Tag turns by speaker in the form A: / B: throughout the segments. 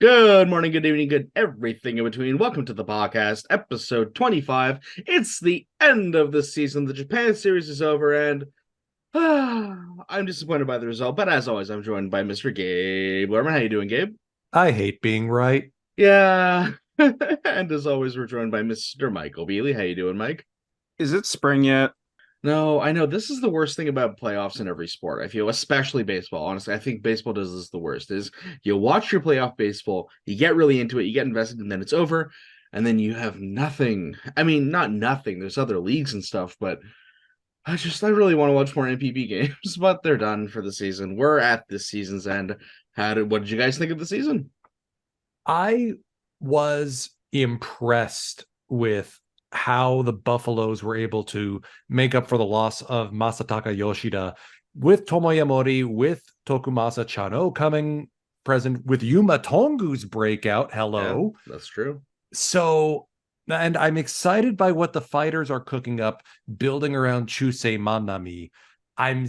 A: Good morning, good evening, good everything in between. Welcome to the podcast, episode 25. It's the end of the season. The Japan series is over, and I'm disappointed by the result. But as always, I'm joined by Mr. Gabe Lerman. How you doing, Gabe?
B: I hate being right.
A: Yeah. And as always, we're joined by Mr. Michael Beasley. How you doing, Mike?
C: Is it spring yet?
A: No, I know this is the worst thing about playoffs in every sport. I feel, especially baseball. Honestly, I think baseball does this the worst. Is you watch your playoff baseball, you get really into it, you get invested, and then it's over, and then you have nothing. I mean, not nothing. There's other leagues and stuff, but I really want to watch more MPB games. But they're done for the season. We're at this season's end. What did you guys think of the season?
B: I was impressed with how the Buffaloes were able to make up for the loss of Masataka Yoshida with Tomoya Mori, with Tokumasa Chano coming present, with Yuma Tongu's breakout.
A: Yeah,
B: Hello.
A: that's true.
B: So, and I'm excited by what the fighters are cooking up, building around Chusei Manami. I'm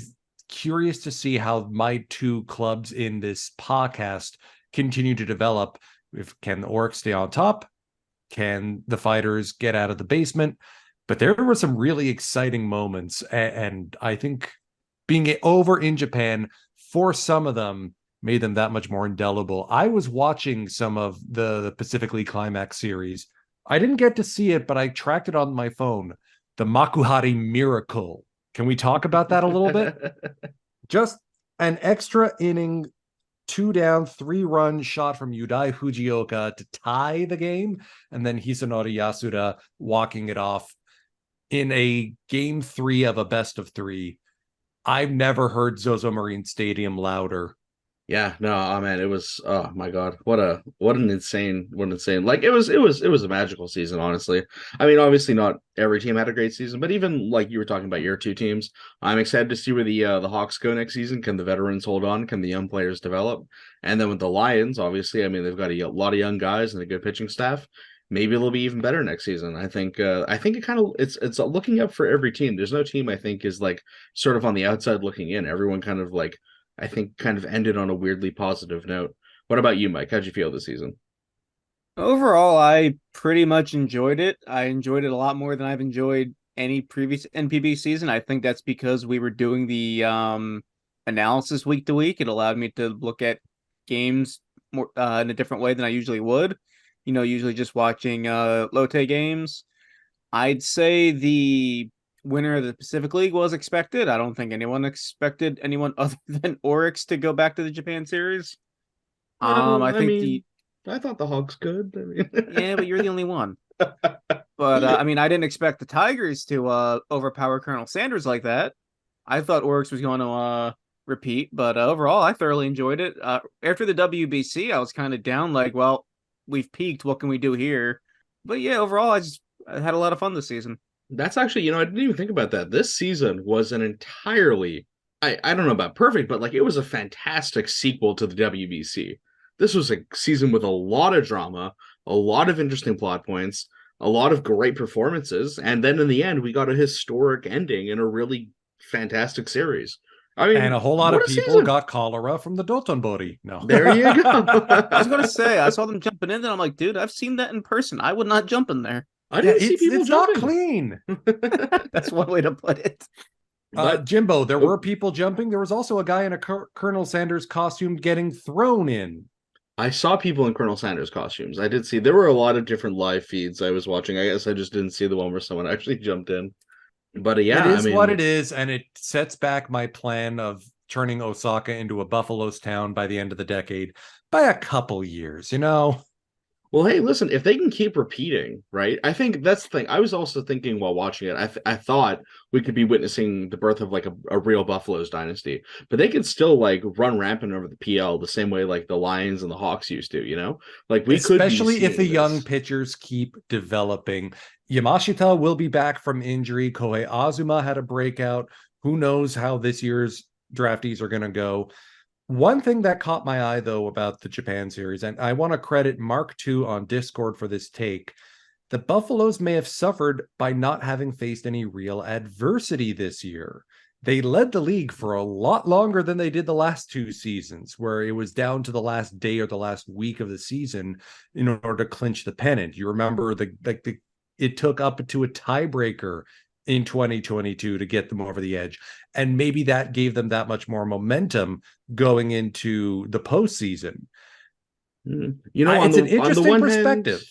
B: curious to see how my two clubs in this podcast continue to develop. If can the Orcs stay on top? Can the fighters get out of the basement? But there were some really exciting moments, and I think being over in Japan for some of them made them that much more indelible. I was watching some of the Pacific League Climax series. I didn't get to see it, but I tracked it on my phone. The Makuhari Miracle. Can we talk about that a little bit? Just an extra inning, 2 down, 3-run shot from Yudai Fujioka to tie the game, and then Hisanori Yasuda walking it off in a game 3 of a best of 3. I've never heard Zozo Marine Stadium louder.
A: Yeah, no, oh man, it was, oh my God, what an insane, it was a magical season, honestly. I mean, obviously not every team had a great season, but even like you were talking about your two teams, I'm excited to see where the Hawks go next season. Can the veterans hold on? Can the young players develop? And then with the Lions, obviously, I mean, they've got a lot of young guys and a good pitching staff. Maybe it'll be even better next season. I think it's looking up for every team. There's no team I think is like sort of on the outside looking in. Everyone kind of like I think kind of ended on a weirdly positive note. What about you, Mike? How'd you feel this season?
C: Overall, I pretty much enjoyed it. I enjoyed it a lot more than I've enjoyed any previous NPB season. I think that's because we were doing the analysis week to week. It allowed me to look at games more in a different way than I usually would. Usually just watching Lotte games. I'd say the winner of the Pacific League was expected. I don't think anyone expected anyone other than Oryx to go back to the Japan series.
A: Well,
C: I
A: I
C: think
A: mean, I thought the Hawks could. I mean,
C: yeah, but you're the only one. But I mean, I didn't expect the Tigers to overpower Colonel Sanders like that. I thought Oryx was going to repeat, but overall, I thoroughly enjoyed it. After the WBC, I was kind of down, like, well, we've peaked. What can we do here? But yeah, overall, I had a lot of fun this season.
A: that's actually, I didn't even think about that. This season was an entirely, I don't know about perfect, but like it was a fantastic sequel to the WBC. This was a season with a lot of drama, a lot of interesting plot points, a lot of great performances, and then in the end, we got a historic ending in a really fantastic series. I
B: And a
A: mean,
B: whole lot
A: what
B: of
A: a
B: people
A: season!
B: got cholera from the Dotonbori. No.
A: There you
C: I was gonna
A: go.
C: say I saw them jumping in, and I'm like, dude, I've seen that in person. I would not jump in there.
A: I
B: Yeah,
A: didn't see
B: it's
A: people
B: it's not
A: jumping.
B: clean.
C: That's one way to put it.
A: But
B: Jimbo, there
A: oh,
B: were people jumping. There was also a guy in a Colonel Sanders costume getting thrown in.
A: I saw people in Colonel Sanders costumes. I did see there were a lot of different live feeds I was watching. I guess I just didn't see the one where someone actually jumped in. But
B: It
A: yeah, I
B: is what
A: mean,
B: it is, and it sets back my plan of turning Osaka into a Buffalo's town by the end of the decade by a couple years, you know?
A: well, hey, listen, if they can keep repeating, right? I think that's the thing. I was also thinking while watching it, I thought we could be witnessing the birth of like a real Buffaloes dynasty, but they could still like run rampant over the PL the same way like the Lions and the Hawks used to, you know? Like we could be
B: Especially if the
A: seeing
B: young
A: this.
B: pitchers keep developing. Yamashita will be back from injury. Kohei Azuma had a breakout. Who knows how this year's draftees are going to go? One thing that caught my eye, though, about the Japan series, and I want to credit Mark II on Discord for this take, the Buffaloes may have suffered by not having faced any real adversity this year. They led the league for a lot longer than they did the last 2 seasons, where it was down to the last day or the last week of the season in order to clinch the pennant. You remember it took up to a tiebreaker in 2022 to get them over the edge. And maybe that gave them that much more momentum going into the postseason.
A: You know,
B: It's an interesting perspective.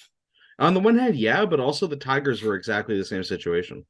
A: On the one hand, yeah, but also the Tigers were exactly the same situation.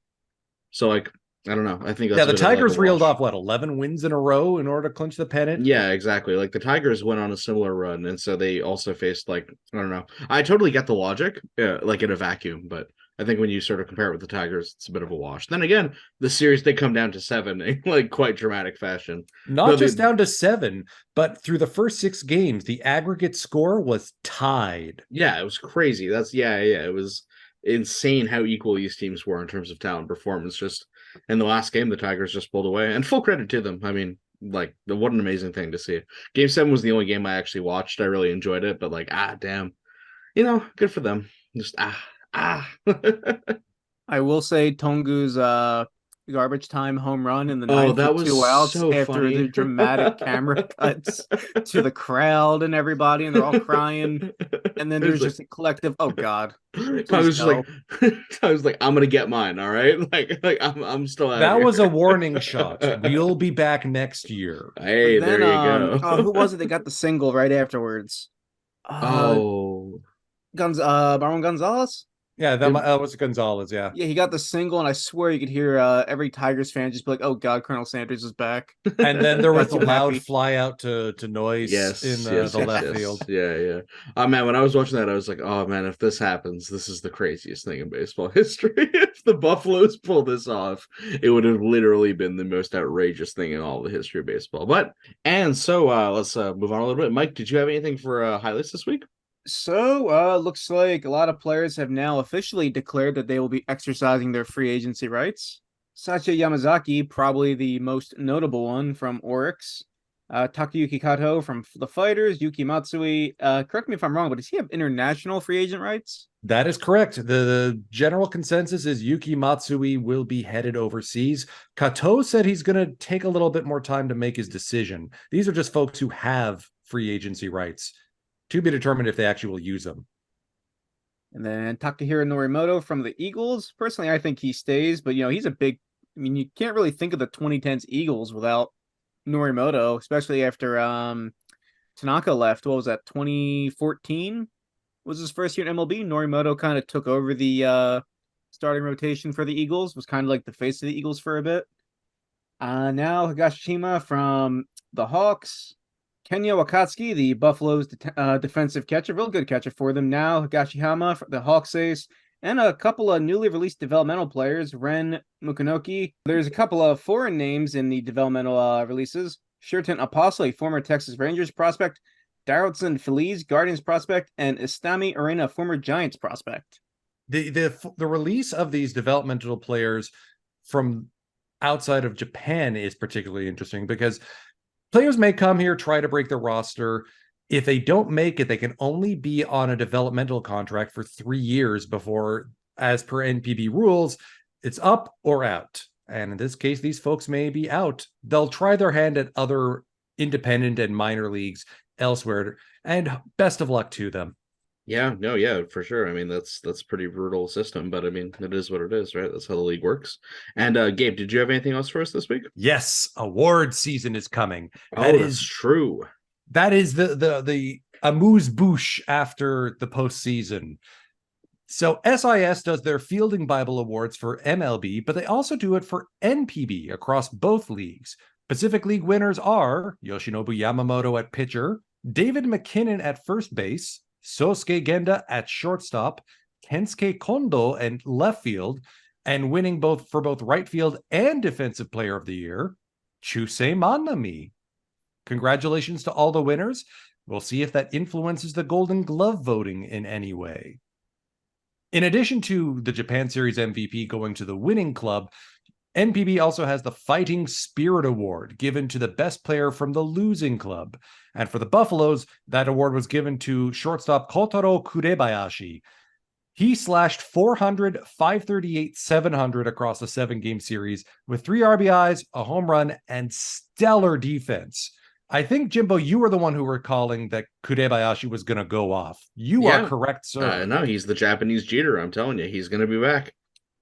A: So, like, I don't know. I think that's
B: the Tigers reeled
A: wash.
B: off 11 wins in a row in order to clinch the pennant.
A: Yeah, exactly. Like the Tigers went on a similar run, and so they also faced like I don't know. I totally get the logic, like in a vacuum, but I think when you sort of compare it with the Tigers, it's a bit of a wash. Then again, the series they come down to 7 in like quite dramatic fashion.
B: Not just down to 7, but through the first 6 games, the aggregate score was tied.
A: Yeah, it was crazy. Yeah. It was insane how equal these teams were in terms of talent performance. Just in the last game, the Tigers just pulled away, and full credit to them. I mean, like, what an amazing thing to see. Game 7 was the only game I actually watched. I really enjoyed it, but like, damn, good for them. Just
C: I will say Tongu's garbage time home run in the
A: Oh,
C: ninth
A: that
C: with
A: was
C: 2 outs
A: so
C: after
A: funny.
C: the dramatic camera cuts to the crowd and everybody, and they're all crying. And then there's just a collective, oh God.
A: I was just like, I was like, I'm gonna get mine, all right? Like I'm still out.
B: That was a warning shot. We'll be back next year.
A: Hey,
C: then,
A: there you go.
C: who was it that got the single right afterwards?
A: Oh,
C: Marwan Gonzalez?
B: Yeah, that was Gonzalez. Yeah.
C: Yeah, he got the single, and I swear you could hear every Tigers fan just be like, "Oh God, Colonel Sanders is back."
B: And then there was the
C: so
B: loud
C: happy.
B: fly out to Noyce in the left field.
A: Yeah. Oh man, when I was watching that, I was like, oh man, if this happens, this is the craziest thing in baseball history. If the Buffaloes pull this off, it would have literally been the most outrageous thing in all the history of baseball. So let's move on a little bit. Mike, did you have anything for highlights this week?
C: So, looks like a lot of players have now officially declared that they will be exercising their free agency rights. Sacha Yamazaki, probably the most notable one from Oryx. Takayuki Kato from the Fighters. Yuki Matsui. Correct me if I'm wrong, but does he have international free agent rights?
B: That is correct. The general consensus is Yuki Matsui will be headed overseas. Kato said he's going to take a little bit more time to make his decision. These are just folks who have free agency rights. To be determined if they actually will use them.
C: And then Takahiro Norimoto from the Eagles. Personally, I think he stays, but he's a big. I mean, you can't really think of the 2010s Eagles without Norimoto, especially after Tanaka left. What was that? 2014 was his first year in MLB. Norimoto kind of took over the starting rotation for the Eagles. Was kind of like the face of the Eagles for a bit. Now Higashima from the Hawks. Kenya Wakatsuki, the Buffalo's defensive catcher, real good catcher for them now. Higashihama, the Hawks ace, and a couple of newly released developmental players, Ren Mukanoki. There's a couple of foreign names in the developmental releases. Shirton Apostle, a former Texas Rangers prospect, Darrelson Feliz, Guardians prospect, and Istami Arena, former Giants prospect.
B: The release of these developmental players from outside of Japan is particularly interesting because players may come here, try to break their roster. If they don't make it, they can only be on a developmental contract for 3 years before, as per NPB rules, it's up or out. And in this case, these folks may be out. They'll try their hand at other independent and minor leagues elsewhere, and best of luck to them.
A: Yeah, no, yeah, for sure. I mean, that's a pretty brutal system, but I mean, it is what it is, right? That's how the league works. And Gabe, did you have anything else for us this week?
B: Yes, award season is coming.
A: That's true.
B: That is the amuse-bouche after the postseason. So SIS does their Fielding Bible Awards for MLB, but they also do it for NPB across both leagues. Pacific League winners are Yoshinobu Yamamoto at pitcher, David McKinnon at first base, Sosuke Genda at shortstop, Kensuke Kondo at left field, and winning for both right field and defensive player of the year, Chusei Manami. Congratulations to all the winners. We'll see if that influences the Golden Glove voting in any way. In addition to the Japan Series MVP going to the winning club, NPB also has the Fighting Spirit Award given to the best player from the losing club. And for the Buffaloes, that award was given to shortstop Kotaro Kurebayashi. He slashed 400, 538, 700 across a 7-game series with 3 RBIs, a home run, and stellar defense. I think, Jimbo, you were the one who were calling that Kurebayashi was going to go off. You are correct, sir.
A: No, he's the Japanese Jeter. I'm telling you, he's going to be back.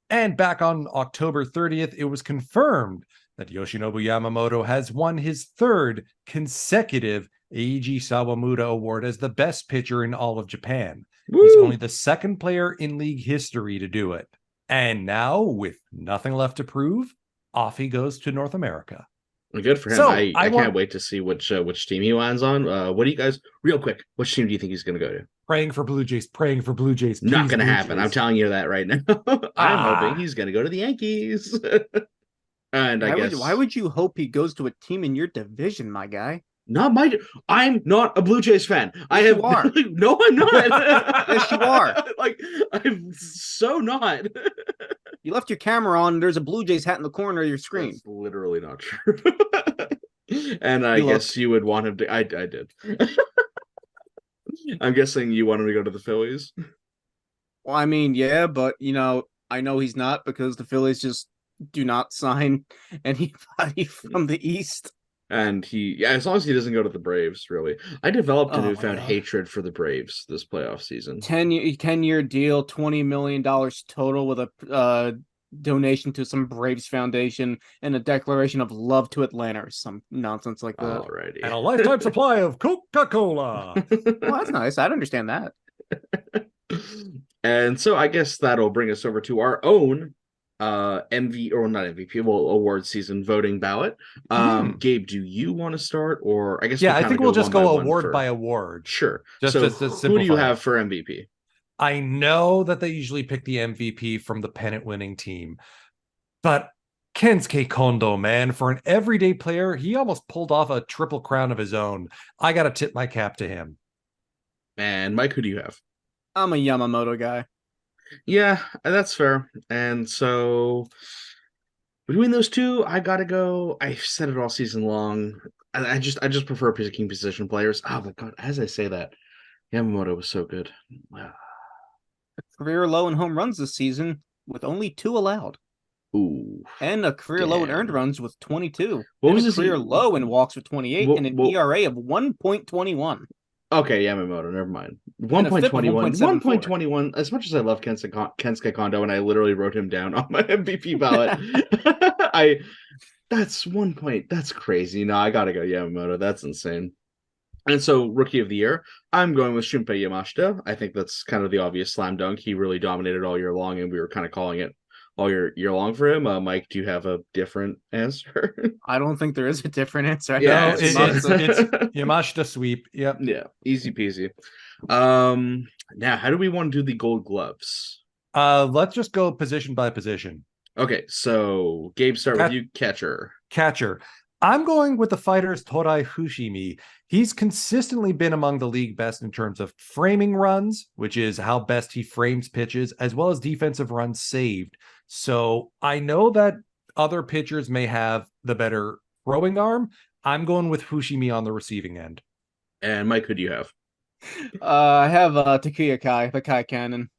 B: And back on October 30th, it was confirmed that Yoshinobu Yamamoto has won his 3rd consecutive Eiji Sawamura Award as the best pitcher in all of Japan. Woo! He's only the 2nd player in league history to do it. And now, with nothing left to prove, off he goes to North America.
A: Good for him. So I can't wait to see which team he lands on. What do you guys, real quick, which team do you think he's going to go to?
B: Praying for Blue Jays.
A: Not going to happen. I'm telling you that right now. I'm hoping he's going to go to the Yankees. And
C: why would you hope he goes to a team in your division, my guy?
A: I'm not a Blue Jays fan.
C: Yes, you are.
A: No, I'm not.
C: Yes, you are.
A: I'm so not.
C: You left your camera on and there's a Blue Jays hat in the corner of your screen.
A: That's literally not true. And I guess you would want him to. I did. I'm guessing you want him to go to the Phillies.
C: Well, I mean, yeah, but I know he's not because the Phillies just do not sign anybody from the East.
A: And as long as he doesn't go to the Braves, really. I developed a newfound hatred for the Braves this playoff season.
C: 10-year deal, $20 million total with a donation to some Braves foundation and a declaration of love to Atlanta or some nonsense like that.
A: Alrighty.
B: And a lifetime supply of Coca-Cola.
C: Well, that's nice. I'd understand that.
A: And so I guess that'll bring us over to our own award season voting ballot. Gabe, do you want to start, or I guess
B: I think we'll just go award by award.
A: Sure.
B: Just
A: who do you have for MVP?
B: I know that they usually pick the MVP from the pennant winning team, but Kensuke Kondo, man, for an everyday player, he almost pulled off a triple crown of his own. I gotta tip my cap to him.
A: And Mike, who do you have?
C: I'm a Yamamoto guy.
A: Yeah, that's fair. And so between those two, I gotta go. I've said it all season long. I just prefer picking position players. Oh my god, as I say that, Yamamoto was so good.
C: A career low in home runs this season with only 2 allowed.
A: Ooh.
C: And a career low in earned runs with 22.
A: What was
C: a career low in walks with 28 and an ERA of 1.21.
A: Okay, Yamamoto, never mind. 1.21. 1.21. As much as I love Kensuke Kondo, and I literally wrote him down on my MVP ballot, that's 1 point. That's crazy. No, I gotta go Yamamoto. That's insane. And so, Rookie of the Year, I'm going with Shunpei Yamashita. I think that's kind of the obvious slam dunk. He really dominated all year long, and we were kind of calling it all year long for him. Mike, do you have a different answer?
C: I don't think there is a different answer.
B: Yeah, it's Yamashita sweep. Yep.
A: Yeah, easy peasy. Now, how do we want to do the Gold Gloves?
B: Let's just go position by position.
A: Okay, so Gabe, start with you. Catcher.
B: I'm going with the fighter's Torai Fushimi. He's consistently been among the league best in terms of framing runs, which is how best he frames pitches, as well as defensive runs saved. So I know that other pitchers may have the better throwing arm. I'm going with Fushimi on the receiving end.
A: And Mike, who do you have?
C: I have Takuya Kai, the Kai Cannon,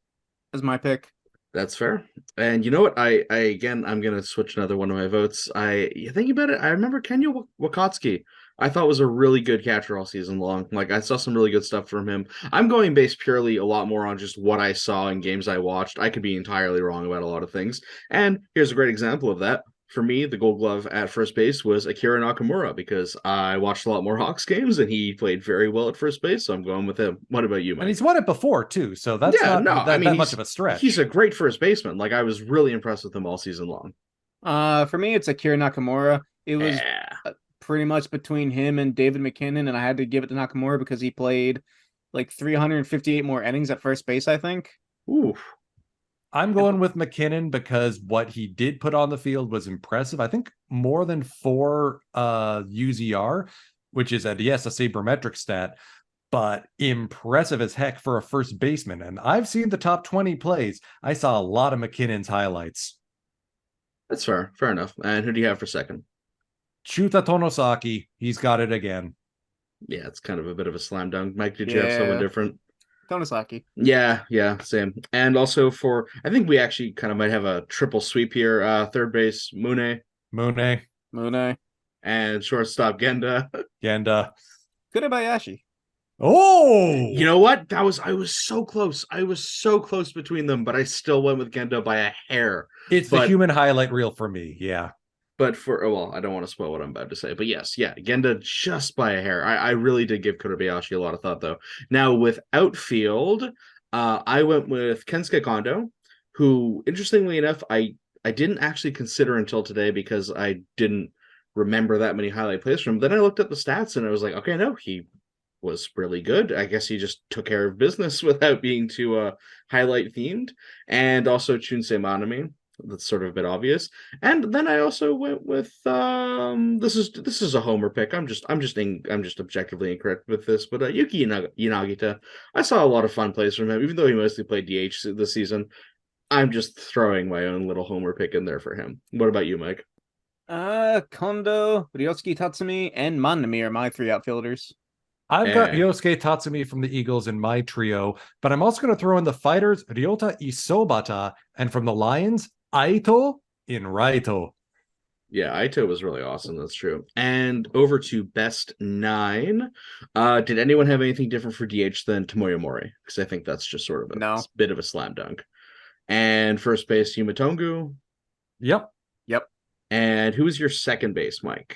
C: as my pick.
A: That's fair. And you know what? I'm gonna switch another one of my votes. Think about it. I remember Kenya Wakatsuki. I thought was a really good catcher all season long. Like, I saw some really good stuff from him. I'm going based purely a lot more on just what I saw in games I watched. I could be entirely wrong about a lot of things. And here's a great example of that. For me, the Gold Glove at first base was Akira Nakamura because I watched a lot more Hawks games and he played very well at first base, so I'm going with him. What about you, Mike?
B: And he's won it before, too, so that's not that much of a stretch.
A: He's a great first baseman. Like, I was really impressed with him all season long.
C: For me, it's Akira Nakamura. It was pretty much between him and David McKinnon, and I had to give it to Nakamura because he played like 358 more innings at first base, I think.
A: Ooh.
B: I'm going with McKinnon because what he did put on the field was impressive. I think more than 4 UZR, which is a sabermetric stat, but impressive as heck for a first baseman. And I've seen the top 20 plays. I saw a lot of McKinnon's highlights.
A: That's fair. Fair enough. And who do you have for second?
B: Chuta Tonosaki. He's got it again.
A: Yeah, it's kind of a bit of a slam dunk. Mike, did you have someone different?
C: Tonosaki.
A: Yeah, same. And also I think we actually kind of might have a triple sweep here. Third base, Mune,
B: Mune,
C: Mune.
A: and shortstop, Genda.
B: Genda.
C: Kurebayashi.
B: Oh,
A: You know what? I was so close. I was so close between them, but I still went with Genda by a hair.
B: it's the
A: But
B: human highlight reel for me. Yeah.
A: well, I don't want to spoil what I'm about to say. But yes, yeah, Genda just by a hair. I really did give Kobayashi a lot of thought, though. Now, with outfield, I went with Kensuke Kondo, who, interestingly enough, I didn't actually consider until today because I didn't remember that many highlight plays from him. Then I looked at the stats and I was like, okay, no, he was really good. I guess he just took care of business without being too highlight themed. And also Chunsei Manami. That's sort of a bit obvious. And then I also went with this is a homer pick. I'm just objectively incorrect with this, but Yuki Yanagita. I saw a lot of fun plays from him, even though he mostly played DH this season. I'm just throwing my own little homer pick in there for him. What about you, Mike?
C: Kondo, Ryosuke Tatsumi, and Manami are my 3 outfielders.
B: I've got
A: Eh.
B: Ryosuke Tatsumi from the Eagles in my trio, but I'm also going to throw in the fighters Ryota Isobata, and from the Lions, Aito in Raito.
A: Yeah, Aito was really awesome. That's true. And over to best 9. Did anyone have anything different for DH than Tomoyo Mori? Because I think that's just sort of a
C: No.
A: bit of a slam dunk. And first base, Yuma Tongu.
B: Yep.
A: And who was your second base, Mike?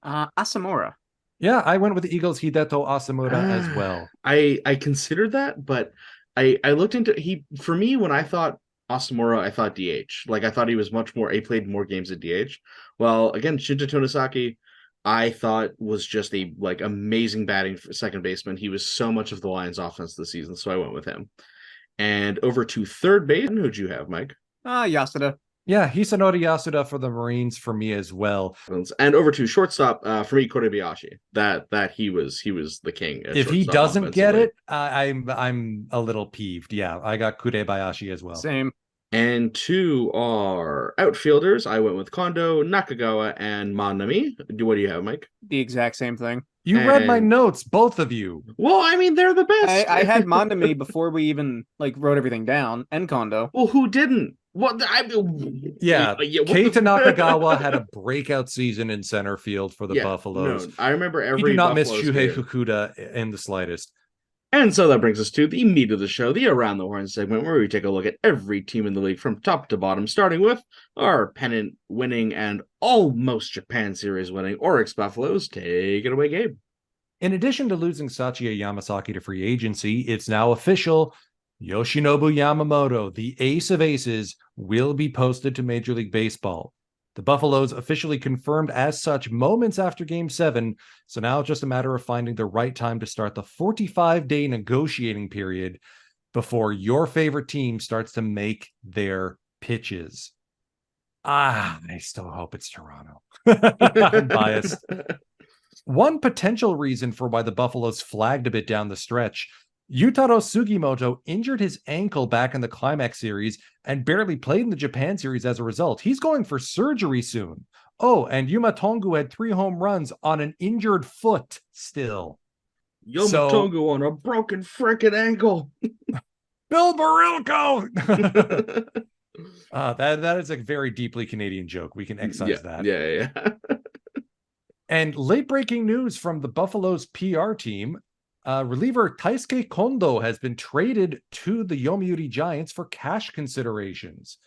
C: Asamura.
B: Yeah, I went with the Eagles Hideto Asamura as well.
A: I considered that, but I looked into for me when I thought Asamura, I thought DH. Like I thought he was much more. He played more games at DH. Well, again, Shinta Tonosaki, I thought was just a like amazing batting second baseman. He was so much of the Lions' offense this season, so I went with him. And over to third base, who'd you have, Mike?
C: Yasuda.
B: Yeah, Hisanori Yasuda for the Marines for me as well.
A: And over to shortstop, for me, Korebayashi. That he was the king.
B: If he doesn't get it, I'm a little peeved. Yeah, I got Kurebayashi as well.
C: Same.
A: And to our outfielders, I went with Kondo, Nakagawa, and Manami. What do you have, Mike?
C: The exact same thing.
B: You read my notes, both of you.
A: Well, I mean, they're the best.
C: I had Manami before we even wrote everything down, and Kondo.
A: Well, who didn't? What?
B: Yeah, Keita Nakagawa had a breakout season in center field for the Buffaloes.
A: No, I remember every.
B: We do not miss
A: Buffaloes
B: Shuhei
A: game.
B: Fukuda in the slightest.
A: And so that brings us to the meat of the show, the Around the Horn segment, where we take a look at every team in the league from top to bottom, starting with our pennant winning and almost Japan Series winning Oryx Buffaloes. Take it away, Gabe.
B: In addition to losing Sachia Yamasaki to free agency, it's now official. Yoshinobu Yamamoto, the ace of aces, will be posted to Major League Baseball. The Buffaloes officially confirmed as such moments after Game 7, so now it's just a matter of finding the right time to start the 45-day negotiating period before your favorite team starts to make their pitches. I still hope it's Toronto. I'm biased. One potential reason for why the Buffaloes flagged a bit down the stretch, Yutaro Sugimoto injured his ankle back in the Climax Series and barely played in the Japan Series as a result. He's going for surgery soon. Oh, and Yuma Tongu had 3 home runs on an injured foot still.
A: Yuma Tongu on a broken frickin' ankle.
B: Bill Barilko! That is a very deeply Canadian joke. We can excise that.
A: Yeah.
B: And late-breaking news from the Buffaloes PR team, reliever Taisuke Kondo has been traded to the Yomiuri Giants for cash considerations.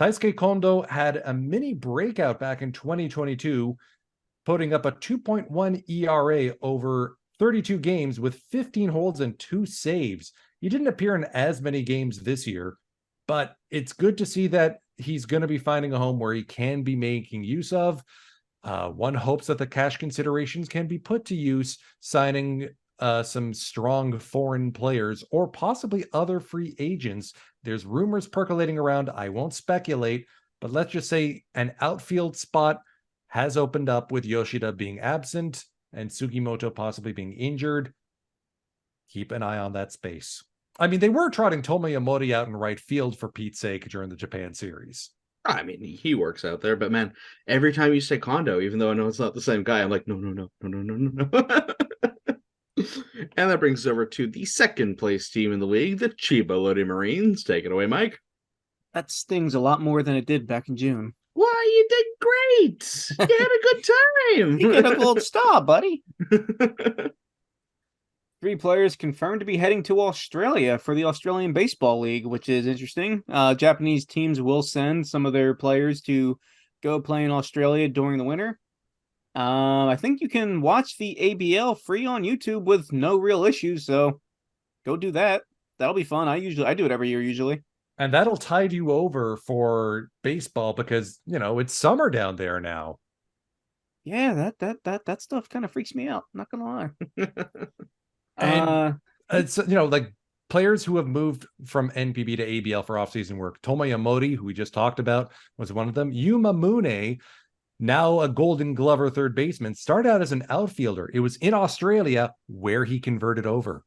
B: Taisuke Kondo had a mini breakout back in 2022, putting up a 2.1 ERA over 32 games with 15 holds and 2 saves. He didn't appear in as many games this year, but it's good to see that he's going to be finding a home where he can be making use of. One hopes that the cash considerations can be put to use, signing some strong foreign players or possibly other free agents. There's rumors percolating around. I won't speculate, but let's just say an outfield spot has opened up with Yoshida being absent and Sugimoto possibly being injured. Keep an eye on that space. I mean, they were trotting Tomoya Mori out in right field for Pete's sake during the Japan series.
A: I mean, he works out there, but man, every time you say Kondo, even though I know it's not the same guy, I'm like, no. And that brings us over to the second place team in the league, the Chiba Lotte Marines. Take it away, Mike.
C: That stings a lot more than it did back in June.
A: Why, you did great. You had a good
C: You get a
A: time.
C: gold star, buddy. 3 players confirmed to be heading to Australia for the Australian Baseball League, which is interesting. Japanese teams will send some of their players to go play in Australia during the winter. I think you can watch the ABL free on YouTube with no real issues, so go do that. That'll be fun. I do it every year usually.
B: And that'll tide you over for baseball because, it's summer down there now.
C: Yeah, that stuff kind of freaks me out, not gonna lie.
B: And it's, like players who have moved from NPB to ABL for offseason work. Tomoya Mori, who we just talked about, was one of them. Yuma Mune, now a Golden Glover third baseman, started out as an outfielder. It was in Australia where he converted over.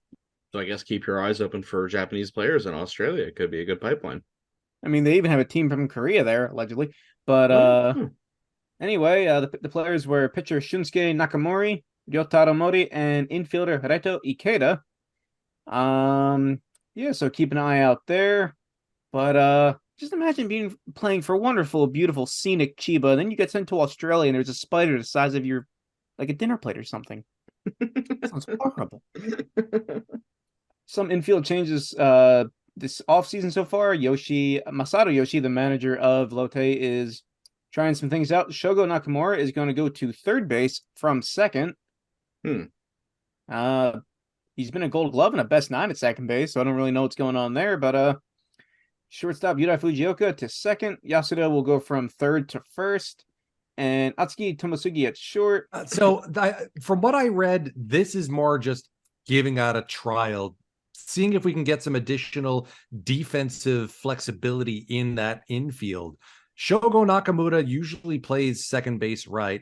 A: So I guess keep your eyes open for Japanese players in Australia. It could be a good pipeline.
C: I mean, they even have a team from Korea there, allegedly. But anyway, the players were pitcher Shunsuke Nakamori, Ryotaro Mori, and infielder Hireto Ikeda. Yeah, so keep an eye out there. But just imagine playing for wonderful, beautiful, scenic Chiba, then you get sent to Australia and there's a spider the size of your like a dinner plate or something. Sounds horrible. Some infield changes this offseason so far. Masato Yoshi, the manager of Lotte, is trying some things out. Shogo Nakamura is going to go to third base from second. He's been a Gold Glove and a best 9 at second base, so I don't really know what's going on there. But shortstop Yudai Fujioka to second. Yasuda will go from third to first. And Atsuki Tomosugi at short.
B: From what I read, this is more just giving out a trial, seeing if we can get some additional defensive flexibility in that infield. Shogo Nakamura usually plays second base right.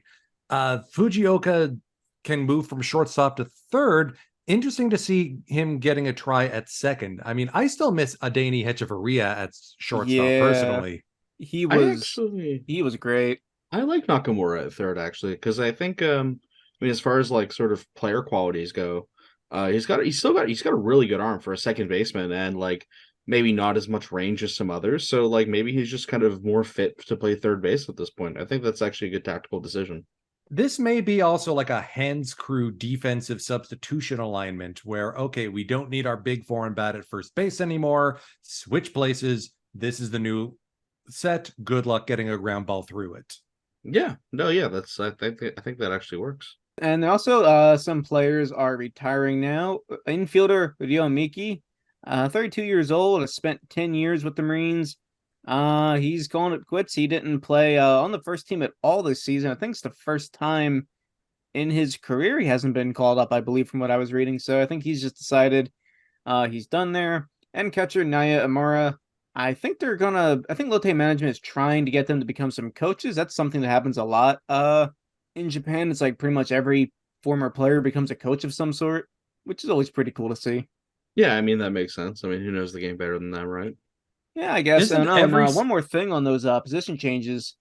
B: Fujioka can move from shortstop to third. Interesting to see him getting a try at second. I mean, I still miss Adeni Hechavarria at shortstop personally.
C: He was great.
A: I like Nakamura at third actually, because I think as far as like sort of player qualities go, he's got a really good arm for a second baseman, and like maybe not as much range as some others. So like maybe he's just kind of more fit to play third base at this point. I think that's actually a good tactical decision.
B: This may be also like a hands crew defensive substitution alignment where, okay, we don't need our big foreign bat at first base anymore. Switch places. This is the new set. Good luck getting a ground ball through it.
A: Yeah, no, yeah, I think that actually works.
C: And also, some players are retiring now. Infielder Ryo Miki, 32 years old, has spent 10 years with the Marines. He's calling it quits. He didn't play on the first team at all this season. I think it's the first time in his career he hasn't been called up, I believe, from what I was reading. So I think he's just decided he's done there. And catcher Naya Amara, I think Lotte management is trying to get them to become some coaches. That's something that happens a lot. In Japan, it's like pretty much every former player becomes a coach of some sort, which is always pretty cool to see.
A: Yeah, I mean, that makes sense. I mean, who knows the game better than that, right?
C: Yeah, I guess. One more thing on those position changes.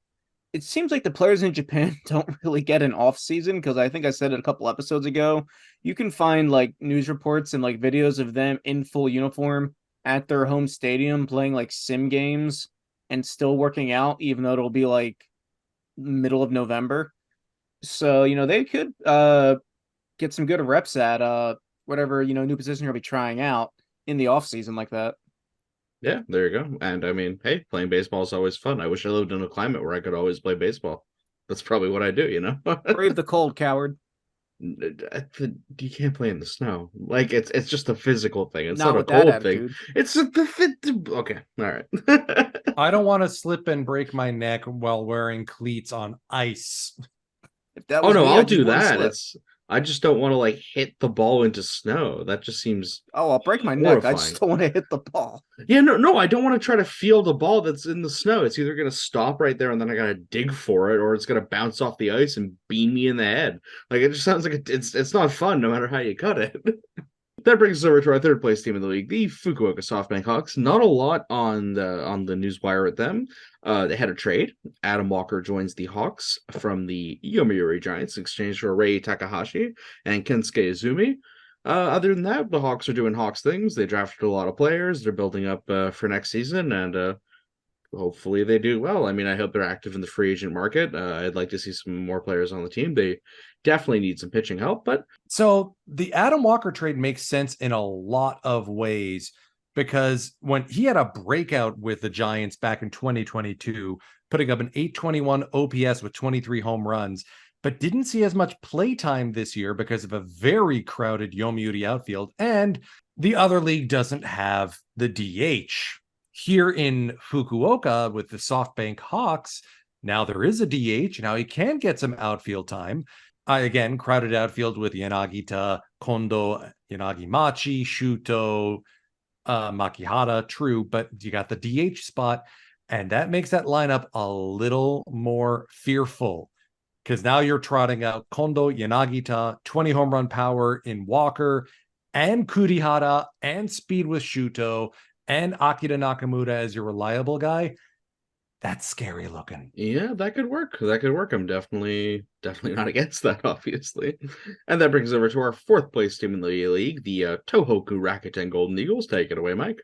C: It seems like the players in Japan don't really get an off season, because I think I said it a couple episodes ago. You can find like news reports and like videos of them in full uniform at their home stadium playing like sim games and still working out, even though it'll be like middle of November. So, they could get some good reps at whatever, new position you'll be trying out in the off season like that.
A: Yeah, there you go. And I mean, hey, playing baseball is always fun. I wish I lived in a climate where I could always play baseball. That's probably what I do,
C: Brave the cold, coward.
A: You can't play in the snow. Like it's just a physical thing. It's
C: not
A: a cold thing. It's okay. All right.
B: I don't want to slip and break my neck while wearing cleats on ice.
A: I'll do that. I just don't want to like hit the ball into snow. That just seems
C: I'll break my
A: horrifying.
C: neck. I just don't want to hit the ball.
A: Yeah, no, I don't want to try to feel the ball that's in the snow. It's either gonna stop right there and then I gotta dig for it, or it's gonna bounce off the ice and beam me in the head. Like it just sounds like it's not fun no matter how you cut it. That brings us over to our third place team in the league, the Fukuoka SoftBank Hawks. Not a lot on the news wire at them. They had a trade. Adam Walker joins the Hawks from the Yomiuri Giants in exchange for Rei Takahashi and Kensuke Izumi. Other than that, the Hawks are doing Hawks things. They drafted a lot of players. They're building up for next season, and hopefully they do well. I mean, I hope they're active in the free agent market. I'd like to see some more players on the team. They definitely need some pitching help, but
B: So the Adam Walker trade makes sense in a lot of ways because when he had a breakout with the Giants back in 2022, putting up an 821 OPS with 23 home runs, but didn't see as much play time this year because of a very crowded Yomiuri outfield. And the other league doesn't have the DH. Here in Fukuoka with the SoftBank Hawks, now there is a DH. Now he can get some outfield time. Again, crowded outfield with Yanagita, Kondo, Yanagimachi, Shuto, Makihara, true, but you got the DH spot, and that makes that lineup a little more fearful because now you're trotting out Kondo, Yanagita, 20 home run power in Walker, and Kurihara, and speed with Shuto, and Akira Nakamura as your reliable guy. That's scary looking.
A: yeah, that could work. That could work. I'm definitely not against that, obviously. And that brings us over to our fourth place team in the league, the Tohoku Rakuten Golden Eagles. Take it away, Mike.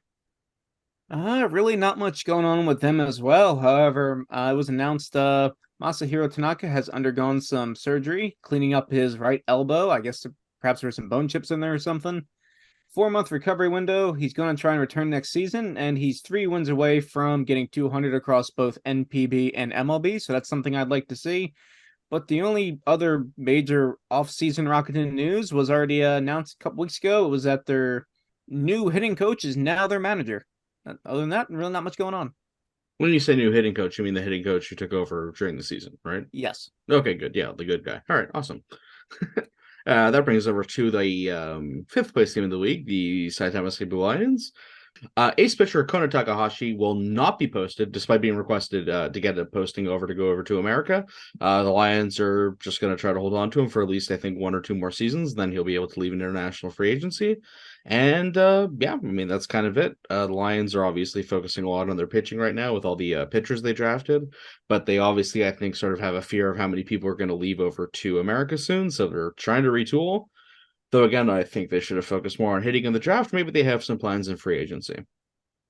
C: Really not much going on with them as well. However, it was announced Masahiro Tanaka has undergone some surgery, cleaning up his right elbow. I guess perhaps there's some bone chips in there or something. 4-month recovery window. He's going to try and return next season, and he's 3 wins away from getting 200 across both NPB and MLB. So that's something I'd like to see. But the only other major off-season Rakuten news was already announced a couple weeks ago. It was that their new hitting coach is now their manager. Other than that, really not much going on.
A: When you say new hitting coach, you mean the hitting coach who took over during the season, right?
C: Yes.
A: Okay, good. Yeah, the good guy. All right, awesome. That brings us over to the fifth place team in the league, the Saitama Seibu Lions. Ace pitcher Kono Takahashi will not be posted, despite being requested to get a posting over to go over to America. The Lions are just going to try to hold on to him for at least, I think, 1 or 2 more seasons. Then he'll be able to leave an international free agency. And yeah, I mean, that's kind of it. The Lions are obviously focusing a lot on their pitching right now with all the pitchers they drafted. But they obviously, I think, sort of have a fear of how many people are going to leave over to America soon. So they're trying to retool. Though, again, I think they should have focused more on hitting in the draft. Maybe they have some plans in free agency.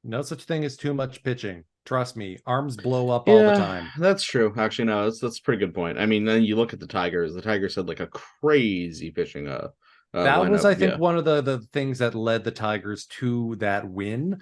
B: No such thing as too much pitching. Trust me, arms blow up all the time.
A: That's true. Actually, no, that's a pretty good point. I mean, then you look at the Tigers. The Tigers had like a crazy pitching
B: that
A: lineup.
B: was, I think, one of the things that led the Tigers to that win.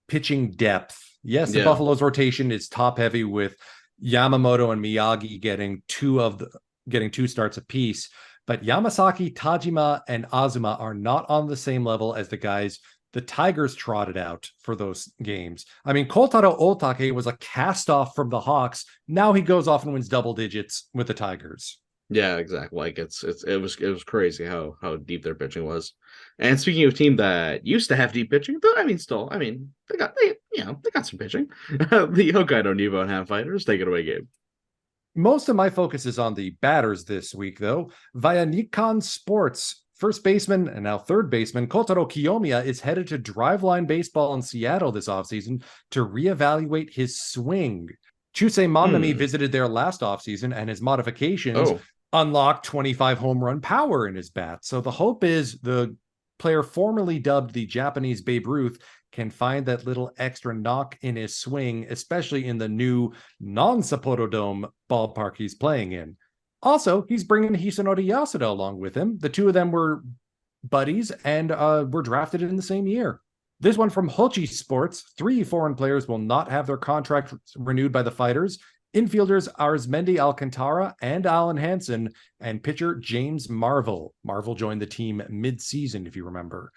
B: Pitching depth. Yes, the Buffalo's rotation is top heavy with Yamamoto and Miyagi getting 2 starts apiece. But Yamasaki, Tajima, and Azuma are not on the same level as the guys the Tigers trotted out for those games. I mean, Kotaro Otake was a cast-off from the Hawks. Now he goes off and wins double digits with the Tigers.
A: Yeah, exactly. Like it was crazy how deep their pitching was. And speaking of a team that used to have deep pitching, though, I mean, they got some pitching. The Hokkaido Nivo and Ham Fighters, take it away, Gabe.
B: Most of my focus is on the batters this week, though. Via Nikon Sports, first baseman and now third baseman Kotaro Kiyomiya is headed to Driveline Baseball in Seattle this offseason to reevaluate his swing. Chusei Manami visited there last offseason, and his modifications unlocked 25 home run power in his bat. So the hope is the player formerly dubbed the Japanese Babe Ruth can find that little extra knock in his swing, especially in the new non-Sapporo Dome ballpark he's playing in. Also, he's bringing Hisanori Yasuda along with him. The two of them were buddies and were drafted in the same year. This one from Hochi Sports. 3 foreign players will not have their contract renewed by the Fighters. Infielders Arzmendi Alcantara and Alan Hansen, and pitcher James Marvel. Marvel joined the team mid-season, if you remember.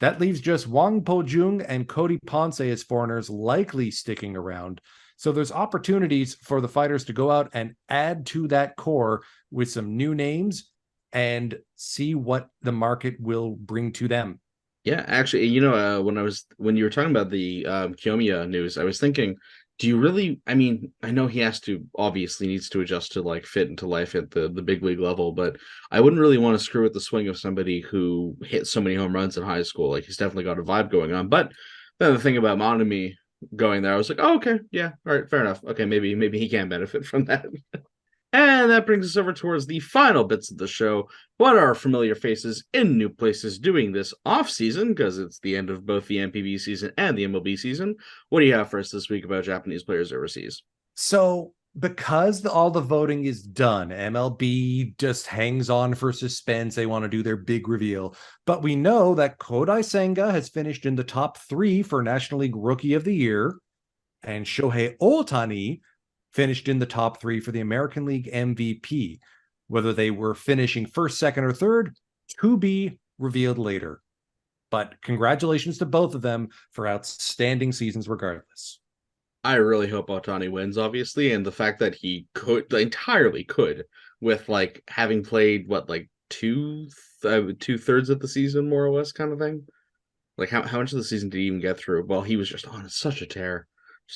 B: That leaves just Wang Po-jung and Cody Ponce as foreigners likely sticking around. So there's opportunities for the Fighters to go out and add to that core with some new names and see what the market will bring to them.
A: Yeah, actually, when you were talking about the Kiyomiya news, I was thinking, do you really, I mean, I know he obviously needs to adjust to like fit into life at the big league level, but I wouldn't really want to screw with the swing of somebody who hit so many home runs in high school. Like he's definitely got a vibe going on. But then the thing about Monami going there, I was like, oh, okay, yeah, all right, fair enough. Okay, maybe he can benefit from that. And that brings us over towards the final bits of the show. What are familiar faces in new places doing this off season? Because it's the end of both the MPB season and the MLB season. What do you have for us this week about Japanese players overseas?
B: So, because all the voting is done, MLB just hangs on for suspense. They want to do their big reveal. But we know that Kodai Senga has finished in the top 3 for National League Rookie of the Year, and Shohei Ohtani finished in the top 3 for the American League MVP. Whether they were finishing first, second, or third, to be revealed later. But congratulations to both of them for outstanding seasons regardless.
A: I really hope Otani wins, obviously, and the fact that he entirely could, with like having played what, like two-thirds of the season, more or less, kind of thing. Like how much of the season did he even get through? Well, he was just on such a tear.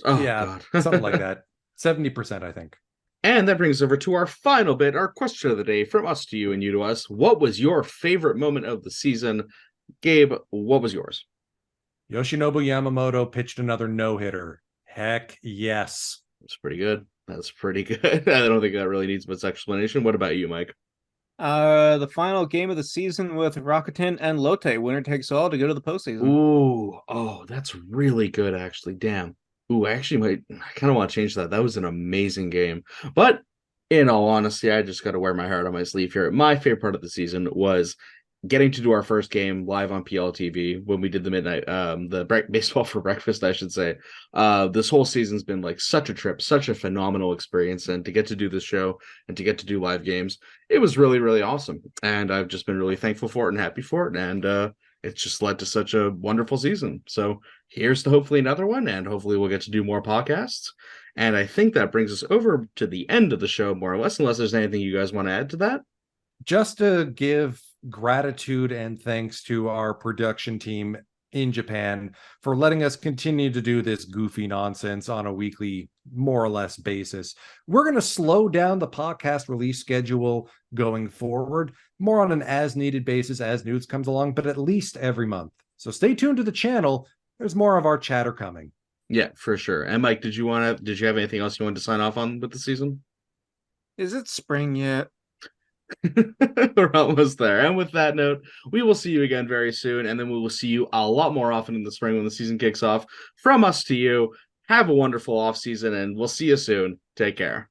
A: Oh
B: Yeah,
A: God,
B: something like that. 70%, I think.
A: And that brings us over to our final bit, our question of the day from us to you and you to us. What was your favorite moment of the season? Gabe, what was yours?
B: Yoshinobu Yamamoto pitched another no-hitter. Heck yes.
A: That's pretty good. That's pretty good. I don't think that really needs much explanation. What about you, Mike?
C: The final game of the season with Rakuten and Lotte, winner takes all to go to the postseason.
A: Ooh, oh, that's really good, actually. Damn. Ooh, I kind of want to change that. That was an amazing game. But in all honesty, I just got to wear my heart on my sleeve here. My favorite part of the season was getting to do our first game live on PLTV when we did the midnight, baseball for breakfast, I should say. This whole season's been like such a trip, such a phenomenal experience, and to get to do this show and to get to do live games, it was really, really awesome. And I've just been really thankful for it and happy for it. And it's just led to such a wonderful season. So here's to hopefully another one, and hopefully we'll get to do more podcasts. And I think that brings us over to the end of the show, more or less, unless there's anything you guys want to add to that.
B: Just to give gratitude and thanks to our production team in Japan for letting us continue to do this goofy nonsense on a weekly, more or less basis. We're going to slow down the podcast release schedule going forward, more on an as needed basis as news comes along, but at least every month. So stay tuned to the channel. There's more of our chatter coming.
A: Yeah, for sure. And Mike, did you have anything else you wanted to sign off on with the season?
C: Is it spring yet?
A: We're almost there. And with that note, we will see you again very soon. And then we will see you a lot more often in the spring when the season kicks off. From us to you, have a wonderful off season, and we'll see you soon. Take care.